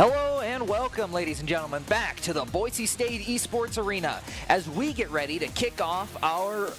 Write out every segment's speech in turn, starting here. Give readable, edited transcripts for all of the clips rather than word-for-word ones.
Hello and welcome, ladies and gentlemen, back to the Boise State Esports Arena as we get ready to kick off our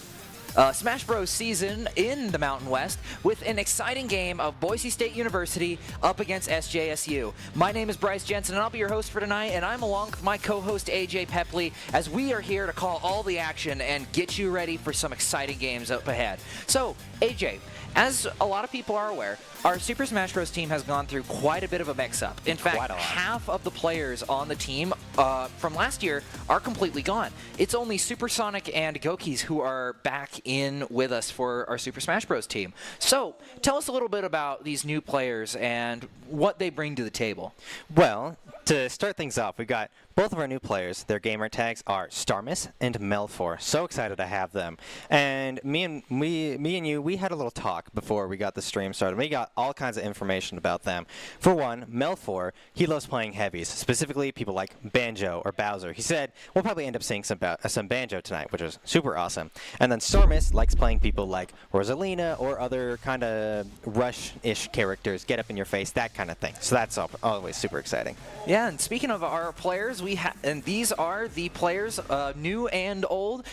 Smash Bros. Season in the Mountain West with an exciting game of Boise State University up against SJSU. My name is Bryce Jensen, and I'll be your host for tonight, and I'm along with my co-host AJ Pepley as we are here to call all the action and get you ready for some exciting games up ahead. So, AJ, as a lot of people are aware, our Super Smash Bros. Team has gone through quite a bit of a mix-up. In fact, half of the players on the team from last year are completely gone. It's only Supersonic and Gokis who are back in with us for our Super Smash Bros. Team. So, tell us a little bit about these new players and what they bring to the table. Well, to start things off, we've got both of our new players. Their gamer tags are Starmus and Melfor. So excited to have them. And me and you, we had a little talk before we got the stream started. We got all kinds of information about them. For one, Melfor, he loves playing heavies, specifically people like Banjo or Bowser. He said we'll probably end up seeing some Banjo tonight, which is super awesome. And then Starmus likes playing people like Rosalina or other kind of Rush-ish characters, get up in your face, that kind of thing. So that's always super exciting. Yeah, and speaking of our players, and these are the players, new and old,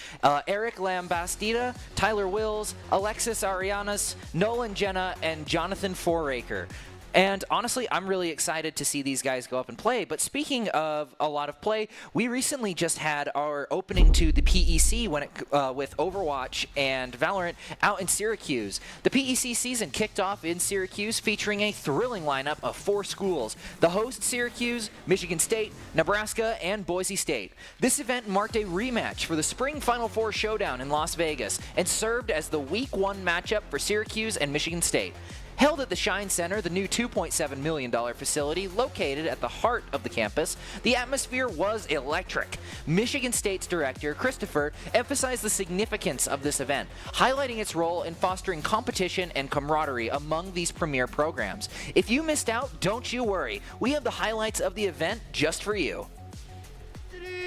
Eric Lambastida, Tyler Wills, Alexis Arianas, Nolan Jenna, and Jonathan Foraker. And honestly, I'm really excited to see these guys go up and play. But speaking of a lot of play, we recently just had our opening to the PEC with Overwatch and Valorant out in Syracuse. The PEC season kicked off in Syracuse featuring a thrilling lineup of 4 schools. The host, Syracuse, Michigan State, Nebraska, and Boise State. This event marked a rematch for the Spring Final Four showdown in Las Vegas and served as the Week 1 matchup for Syracuse and Michigan State. Held at the Shine Center, the new $2.7 million facility located at the heart of the campus, the atmosphere was electric. Michigan State's director, Christopher, emphasized the significance of this event, highlighting its role in fostering competition and camaraderie among these premier programs. If you missed out, don't you worry. We have the highlights of the event just for you.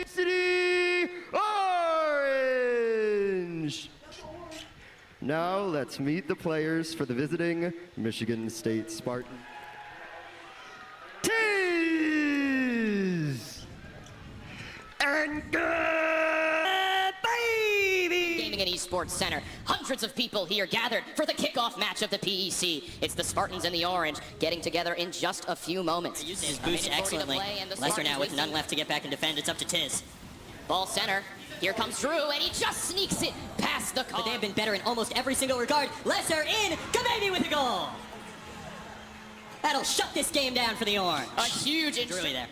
City Orange! Now let's meet the players for the visiting Michigan State Spartan. Tease! And baby! Gaming and Esports Center. Hundreds of people here gathered for the kickoff match of the PEC. It's the Spartans and the Orange getting together in just a few moments. Using his boost excellently. Lesser now with none left to get back and defend. It's up to Tiz. Ball center. Here comes Drew, and he just sneaks it past the car. But they have been better in almost every single regard. Lesser in, Kababy with the goal. That'll shut this game down for the Orange. A huge Drewy there.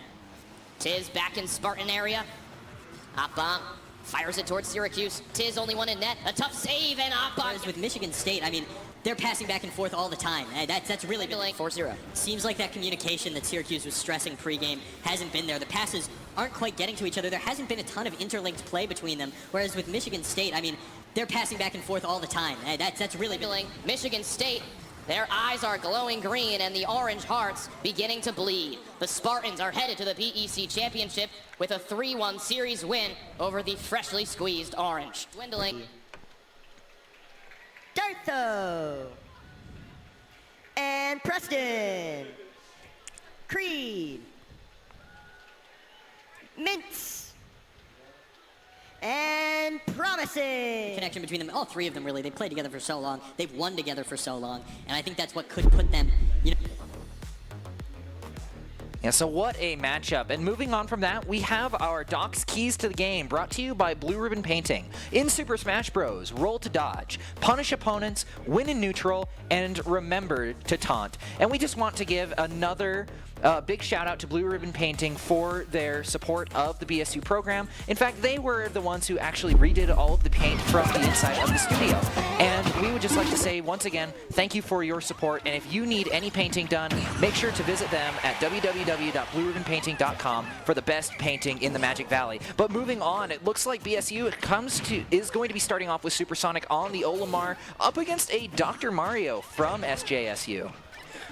Tiz back in Spartan area. Hop bomb. Fires it towards Syracuse. Tiz only one in net. A tough save, and hop bomb. Whereas with Michigan State, I mean, they're passing back and forth all the time. That's really been 4-0. Seems like that communication that Syracuse was stressing pregame hasn't been there. The passes aren't quite getting to each other. There hasn't been a ton of interlinked play between them. Whereas with Michigan State, I mean, they're passing back and forth all the time. That's really been... Michigan State, their eyes are glowing green and the Orange hearts beginning to bleed. The Spartans are headed to the PEC Championship with a 3-1 series win over the freshly squeezed Orange. Dwindling. Dartho and Preston, Creed, Mintz, and Promising. Connection between them, all 3 of them really. They played together for so long. They've won together for so long, and I think that's what could put them, you know. Yeah, so what a matchup. And moving on from that, we have our Doc's Keys to the Game, brought to you by Blue Ribbon Painting. In Super Smash Bros., roll to dodge, punish opponents, win in neutral, and remember to taunt. And we just want to give another big shout out to Blue Ribbon Painting for their support of the BSU program. In fact, they were the ones who actually redid all of the paint from the inside of the studio. And we would just like to say, once again, thank you for your support. And if you need any painting done, make sure to visit them at www.blueribbonpainting.com for the best painting in the Magic Valley. But moving on, it looks like BSU is going to be starting off with Supersonic on the Olimar up against a Dr. Mario from SJSU.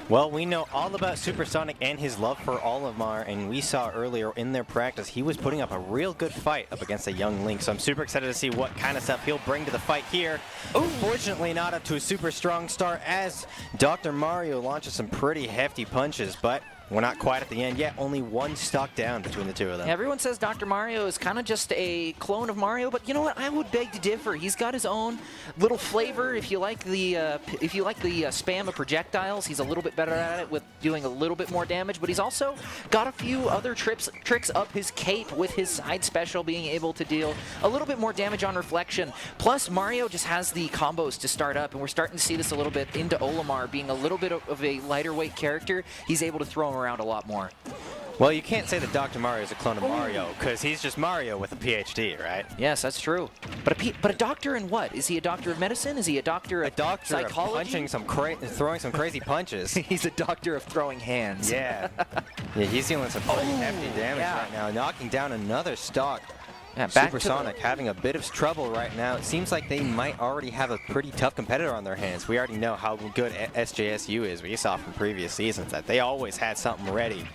Well, we know all about Supersonic and his love for Olimar, and we saw earlier in their practice he was putting up a real good fight up against a young Link, so I'm super excited to see what kind of stuff he'll bring to the fight here. Unfortunately, not up to a super strong start as Dr. Mario launches some pretty hefty punches, but we're not quite at the end yet. Only one stock down between the two of them. Everyone says Dr. Mario is kind of just a clone of Mario, but you know what? I would beg to differ. He's got his own little flavor. If you like the spam of projectiles, he's a little bit better at it with doing a little bit more damage. But he's also got a few other tricks up his cape with his side special, being able to deal a little bit more damage on reflection. Plus, Mario just has the combos to start up, and we're starting to see this a little bit into Olimar being a little bit of a lighter weight character. He's able to throw him around a lot more. Well, you can't say that Dr. Mario is a clone of Mario, because he's just Mario with a PhD, right? Yes, that's true. But a doctor in what? Is he a doctor of medicine? Is he a doctor of psychology? Throwing some crazy punches. He's a doctor of throwing hands. Yeah. Yeah, he's dealing some pretty hefty damage right now, knocking down another stock. Yeah, back Supersonic having a bit of trouble right now. It seems like they might already have a pretty tough competitor on their hands. We already know how good SJSU is. We saw from previous seasons that they always had something ready.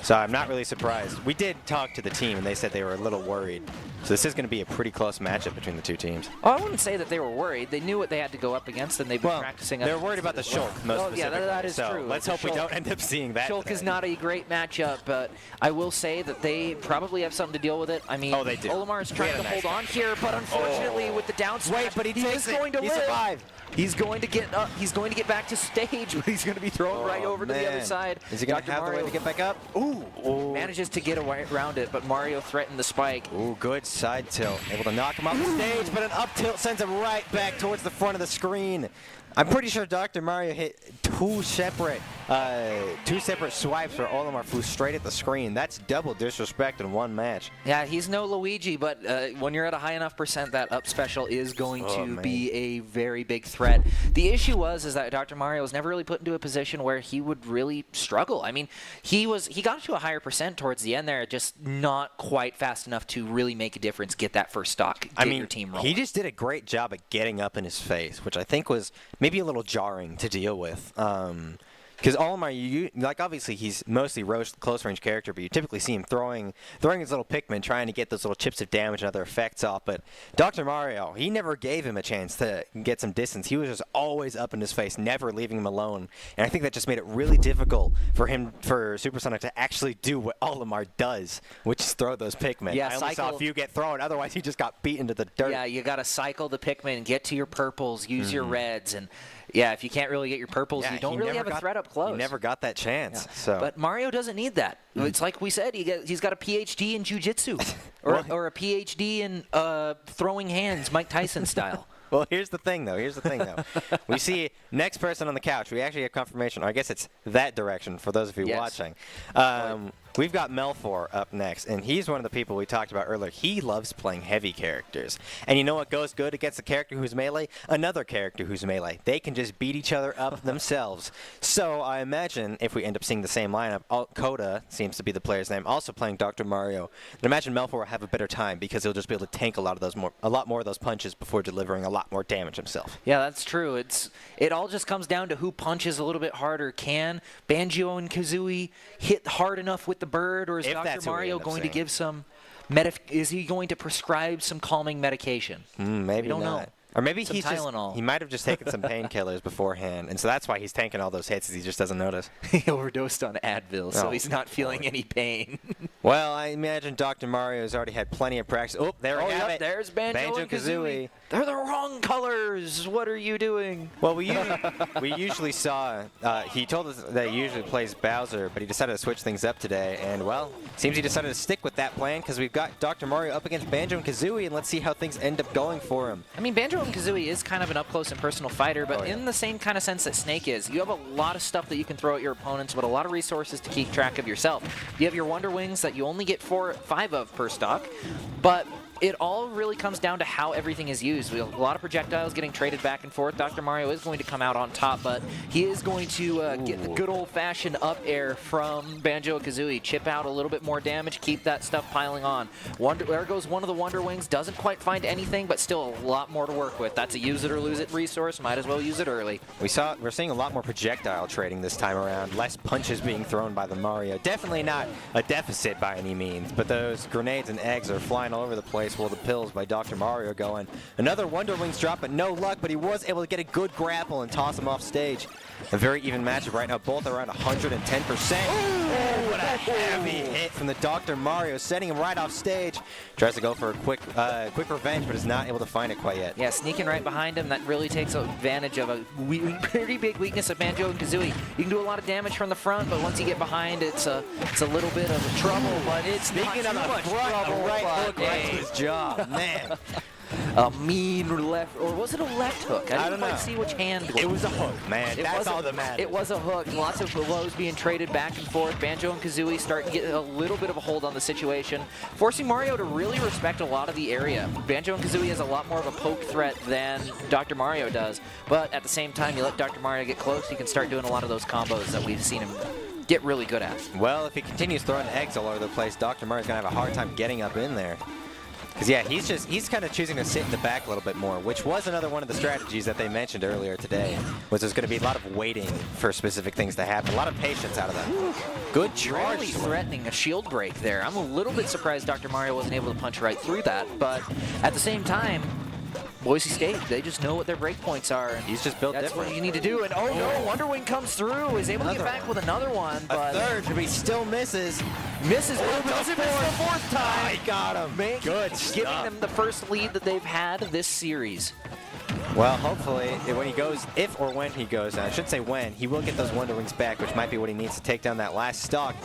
So I'm not really surprised. We did talk to the team, and they said they were a little worried. So this is going to be a pretty close matchup between the two teams. Oh, I wouldn't say that they were worried. They knew what they had to go up against, and they've been practicing. They're worried about the Shulk, most specifically. Yeah, that is so true. Let's hope we don't end up seeing that. Shulk is not a great matchup, but I will say that they probably have something to deal with it. I mean, they do. Olimar is trying to hold on here, but unfortunately with the down smash, but he is going to live. Survived. He's going to get up. He's going to get back to stage, but he's going to be thrown right over to the other side. Is he going to have the way to get back up? Ooh. Manages to get around it, but Mario threatened the spike. Ooh, good side tilt. Able to knock him off the stage, but an up tilt sends him right back towards the front of the screen. I'm pretty sure Dr. Mario hit two separate swipes where Olimar flew straight at the screen. That's double disrespect in one match. Yeah, he's no Luigi, but when you're at a high enough percent, that up special is going to be a very big threat. The issue is that Dr. Mario was never really put into a position where he would really struggle. I mean, he got to a higher percent towards the end there, just not quite fast enough to really make a difference, get that first stock, your team rolling. He just did a great job at getting up in his face, which I think was maybe a little jarring to deal with. Because Olimar, obviously he's mostly close range character, but you typically see him throwing his little Pikmin, trying to get those little chips of damage and other effects off. But Dr. Mario, he never gave him a chance to get some distance. He was just always up in his face, never leaving him alone. And I think that just made it really difficult for Supersonic to actually do what Olimar does, which is throw those Pikmin. Yeah, I only saw a few get thrown. Otherwise, he just got beat into the dirt. Yeah, you got to cycle the Pikmin, get to your purples, use your reds, and yeah, if you can't really get your purples, you don't really have a threat up close. He never got that chance. Yeah. So. But Mario doesn't need that. It's like we said, he's got a PhD in jiu-jitsu or a PhD in throwing hands, Mike Tyson style. Well, here's the thing, though. We see next person on the couch. We actually have confirmation, or I guess it's that direction for those of you watching. We've got Melfor up next, and he's one of the people we talked about earlier. He loves playing heavy characters. And you know what goes good against a character who's melee? Another character who's melee. They can just beat each other up themselves. So I imagine if we end up seeing the same lineup, Coda seems to be the player's name, also playing Dr. Mario. And imagine Melfor will have a better time because he'll just be able to tank a lot more of those punches before delivering a lot more damage himself. Yeah, that's true. It all just comes down to who punches a little bit harder. Can Banjo and Kazooie hit hard enough with the bird, or is Dr. Mario going to give some is he going to prescribe some calming medication? Maybe we don't not. know. Or maybe he might have just taken some painkillers beforehand, and so that's why he's tanking all those hits, he just doesn't notice. He overdosed on Advil, so he's not feeling any pain. Well, I imagine Dr. Mario has already had plenty of practice. Oh, there we have it. There's Banjo and Kazooie. They're the wrong colors. What are you doing? Well, we usually saw, he told us that he usually plays Bowser, but he decided to switch things up today, and well, seems he decided to stick with that plan because we've got Dr. Mario up against Banjo and Kazooie, and let's see how things end up going for him. I mean, Banjo and Kazooie is kind of an up-close and personal fighter, but in the same kind of sense that Snake is. You have a lot of stuff that you can throw at your opponents, but a lot of resources to keep track of yourself. You have your Wonder Wings that you only get 5 of per stock, but it all really comes down to how everything is used. We have a lot of projectiles getting traded back and forth. Dr. Mario is going to come out on top, but he is going to get the good old-fashioned up air from Banjo-Kazooie. Chip out a little bit more damage, keep that stuff piling on. There goes one of the Wonder Wings. Doesn't quite find anything, but still a lot more to work with. That's a use it or lose it resource. Might as well use it early. We're seeing a lot more projectile trading this time around. Less punches being thrown by the Mario. Definitely not a deficit by any means, but those grenades and eggs are flying all over the place curious will the pills by Dr. Mario go in. Another Wonder Wings drop, but no luck, but he was able to get a good grapple and toss him off stage. A very even matchup right now. Both around 110%. Oh, what a heavy hit from the Dr. Mario, sending him right off stage. Tries to go for a quick revenge, but is not able to find it quite yet. Yeah, sneaking right behind him, that really takes advantage of a pretty big weakness of Banjo-Kazooie. You can do a lot of damage from the front, but once you get behind, it's a little bit of trouble, but it's Speaking of not the too much front, trouble. a right but hook right to his jaw. Man. A mean left, or was it a left hook? I didn't don't quite know. see which hand. It was a hook, man. It That's was all that matters. It was a hook. Lots of blows being traded back and forth. Banjo and Kazooie starting to get a little bit of a hold on the situation, forcing Mario to really respect a lot of the area. Banjo and Kazooie has a lot more of a poke threat than Dr. Mario does, but at the same time, you let Dr. Mario get close, he can start doing a lot of those combos that we've seen him get really good at. Well, if he continues throwing eggs all over the place, Dr. Mario's going to have a hard time getting up in there. Because, yeah, he's kind of choosing to sit in the back a little bit more, which was another one of the strategies that they mentioned earlier today, was there's going to be a lot of waiting for specific things to happen, a lot of patience out of them. Good charge. Really threatening a shield break there. I'm a little bit surprised Dr. Mario wasn't able to punch right through that, but at the same time, Boise State, they just know what their break points are. And he's just built that's different. what you need to do. And oh no, Wonder Wing comes through, is able to get back with another one, but a third, but he still misses. Misses. Doesn't miss the fourth time. He got him. Good stuff. Giving them the first lead that they've had this series. Well, hopefully, when he goes, if or when he goes down, I shouldn't say when, he will get those Wonder Wings back, which might be what he needs to take down that last stock.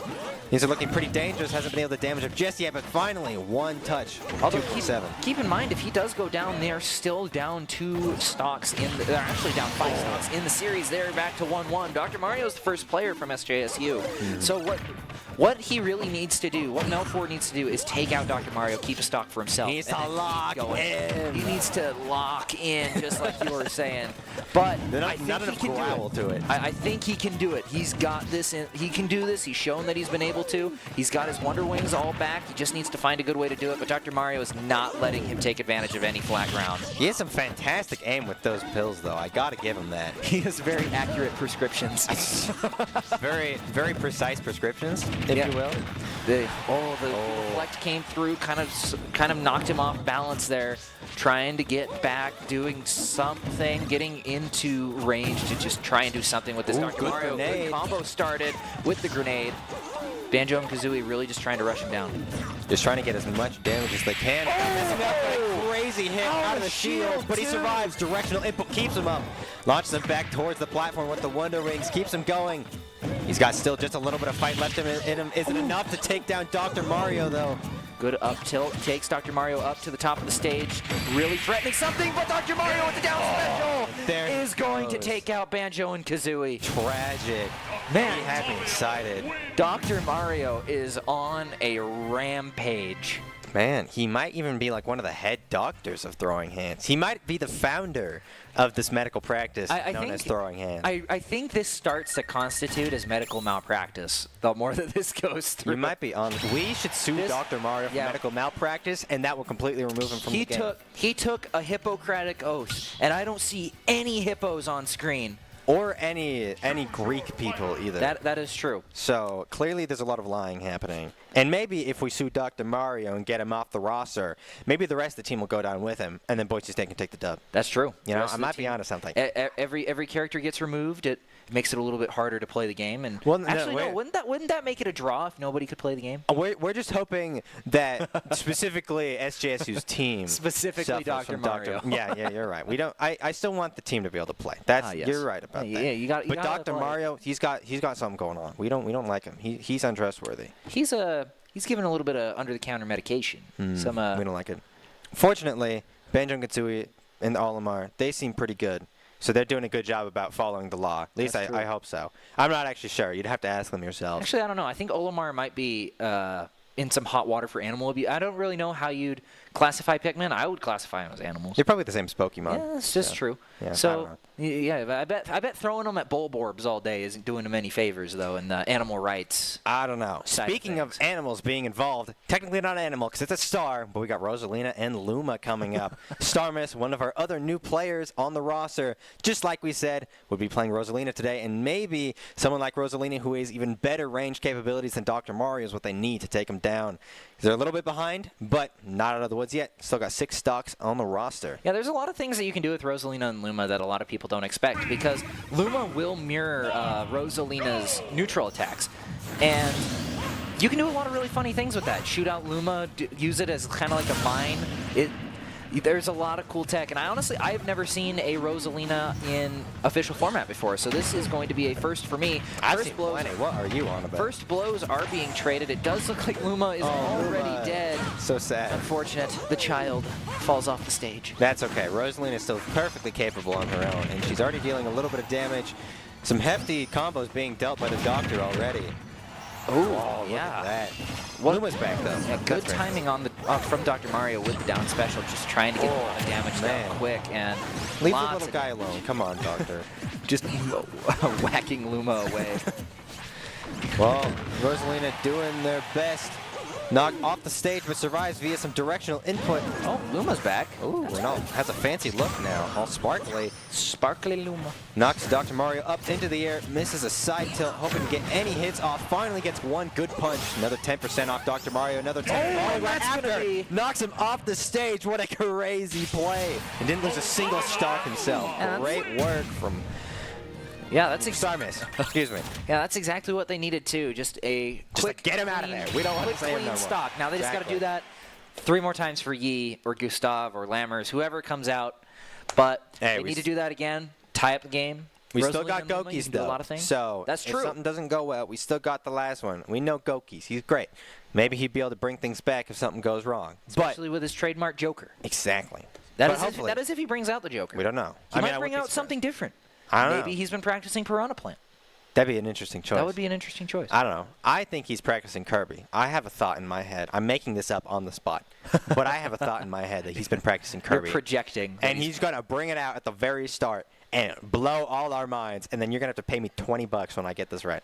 These are looking pretty dangerous, hasn't been able to damage him just yet, but finally, one touch. Although 2-7. keep in mind, if he does go down, they're still down 2 stocks they're actually down 5 stocks in the series. They're back to 1-1. Dr. Mario's the first player from SJSU. So what he really needs to do, what Melfort needs to do, is take out Dr. Mario, keep a stock for himself. He needs to lock in. He needs to lock in, just like you were saying. But I think not he enough can growl do to it. it. I think he can do it. He's got this. He can do this. He's shown that he's been able to. He's got his Wonder Wings all back. He just needs to find a good way to do it. But Dr. Mario is not letting him take advantage of any flat ground. He has some fantastic aim with those pills, though. I got to give him that. He has very accurate prescriptions. Very, very precise prescriptions, if you will. The reflect came through, kind of knocked him off balance there, trying to get back, doing something, getting into range to just try and do something with this Dr. Good Mario. grenade. Good combo started with the grenade. Banjo and Kazooie really just trying to rush him down. Just trying to get as much damage as they can. Crazy hit out of the shield, but he survives. Directional input keeps him up. Launches him back towards the platform with the Wonder Wings, keeps him going. He's got still just a little bit of fight left in him. Isn't enough to take down Dr. Mario, though. Good up tilt, takes Dr. Mario up to the top of the stage, really threatening something, but Dr. Mario with the down special is going to take out Banjo and Kazooie. Tragic. Man, he had me excited. Dr. Mario is on a rampage. Man, he might even be like one of the head doctors of throwing hands. He might be the founder of this medical practice known as throwing hands. I think this starts to constitute as medical malpractice, the more that this goes through. You might be on. We should sue Dr. Mario for medical malpractice, and that will completely remove him from the game. He took a Hippocratic oath, and I don't see any hippos on screen. Or any Greek people either. That is true. So clearly there's a lot of lying happening. And maybe if we sue Dr. Mario and get him off the roster, maybe the rest of the team will go down with him, and then Boise State can take the dub. That's true. You know, I might be onto something. Every character gets removed. It makes it a little bit harder to play the game. And well, actually, no, wouldn't that make it a draw if nobody could play the game? We're just hoping that specifically SJSU's team, specifically Dr. Mario. Yeah, you're right. We don't. I still want the team to be able to play. That's you're right about that. Yeah, you got. But Dr. Mario, he's got something going on. We don't like him. He's untrustworthy. He's given a little bit of under-the-counter medication. We don't like it. Fortunately, Banjo and Kazooie and Olimar, they seem pretty good. So they're doing a good job about following the law. At least I hope so. I'm not actually sure. You'd have to ask them yourself. Actually, I don't know. I think Olimar might be in some hot water for animal abuse. I don't really know how you'd classify Pikmin. I would classify them as animals. They're probably the same as Pokemon. Yeah, that's just true. Yeah, so, I bet throwing them at Bulborbs all day isn't doing them any favors, though, in the animal rights. I don't know. Speaking of animals being involved, technically not an animal because it's a star, but we got Rosalina and Luma coming up. Starmus, one of our other new players on the roster, just like we said, would be playing Rosalina today, and maybe someone like Rosalina who has even better range capabilities than Dr. Mario is what they need to take him down. down. They're a little bit behind, but not out of the woods yet. Still got 6 stocks on the roster. Yeah, there's a lot of things that you can do with Rosalina and Luma that a lot of people don't expect, because Luma will mirror Rosalina's neutral attacks. And you can do a lot of really funny things with that. Shoot out Luma, use it as kind of like a mine. There's a lot of cool tech, and I've never seen a Rosalina in official format before, so this is going to be a first for me. I've seen plenty. What are you on about? First blows are being traded. It does look like Luma is already dead. So sad. Unfortunate. The child falls off the stage. That's okay. Rosalina is still perfectly capable on her own, and she's already dealing a little bit of damage. Some hefty combos being dealt by the Doctor already. Oh, Look yeah. at that. Luma's back, though. Yeah, good That's right. timing on the from Dr. Mario with the down special, just trying to get a lot of damage man. down quick. And Leave the lots little of guy alone. Come on, Doctor. just whacking Luma away. Well, Rosalina doing their best. Knocked off the stage, but survives via some directional input. Oh, Luma's back. Ooh, and has a fancy look now, all sparkly. Sparkly Luma. Knocks Dr. Mario up into the air, misses a side tilt, hoping to get any hits off. Finally gets one good punch. Another 10% off Dr. Mario, another 10. Oh, that's gonna be- Knocks him off the stage. What a crazy play. And didn't lose a single stock himself. Yeah, Great work from Yeah, that's Starmiss. Excuse me. Yeah, that's exactly what they needed too. Just a quick, get him out of clean- there. We don't want to quick, say him clean no more. stock. Now they just got to Exactly. do that 3 more times for Yi or Gustav or Lammers, whoever comes out. But Hey, they need to do that again. Tie up the game. We Rosalina still got and Luma, you Gokis, can do though. a lot of things. So that's if true. something doesn't go well, we still got the last one. We know Gokis. He's great. Maybe he'd be able to bring things back if something goes wrong. Especially with his trademark Joker. Exactly. That But is, hopefully. that is if he brings out the Joker. We don't know. He I mean, might I bring would be out surprised. something different. I don't Maybe know. he's been practicing Piranha Plant. That'd be an interesting choice. That would be an interesting choice. I don't know. I think he's practicing Kirby. I have a thought in my head. I'm making this up on the spot. But I have a thought in my head that he's been practicing You're Kirby. projecting. And he's going to bring it out at the very start and blow all our minds. And then you're going to have to pay me $20 when I get this right.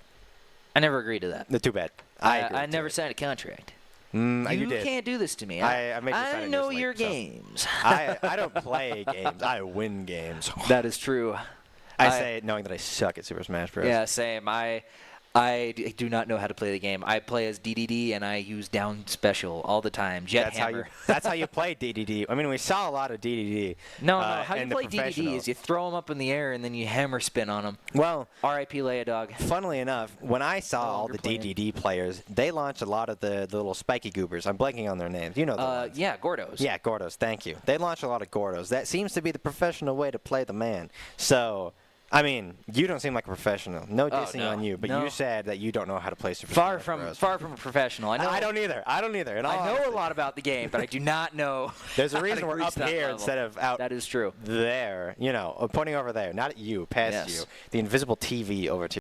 I never agreed to that. Too bad. I agreed to never it. signed a contract. You did. Can't do this to me. I made you sign I in know your your sleep, so. games. I don't play games. I win games. That is true. I say it knowing that I suck at Super Smash Bros. Yeah, same. Do not know how to play the game. I play as DDD and I use down special all the time. Jet Hammer. That's how you play DDD. I mean, we saw a lot of DDD. No, how you in the play DDD professional. is you throw them up in the air and then you hammer spin on them. Well, R.I.P. Leia Dog. funnily enough, when I saw all the longer playing. DDD players, they launched a lot of the little spiky goobers. I'm blanking on their names. You know the ones. Yeah, Gordos. Yeah, Gordos. Thank you. They launched a lot of Gordos. That seems to be the professional way to play the man. So, I mean, you don't seem like a professional. No dissing no. on you, but No. you said that you don't know how to play Super Far Smash from Bros. a professional. I know. I don't either. I don't either. In all I know honesty. a lot about the game, but I do not know. There's a how to reason we're reach up that here level. instead of out That is true. there. You know, pointing over there, not at you, past Yes. you. The invisible TV over to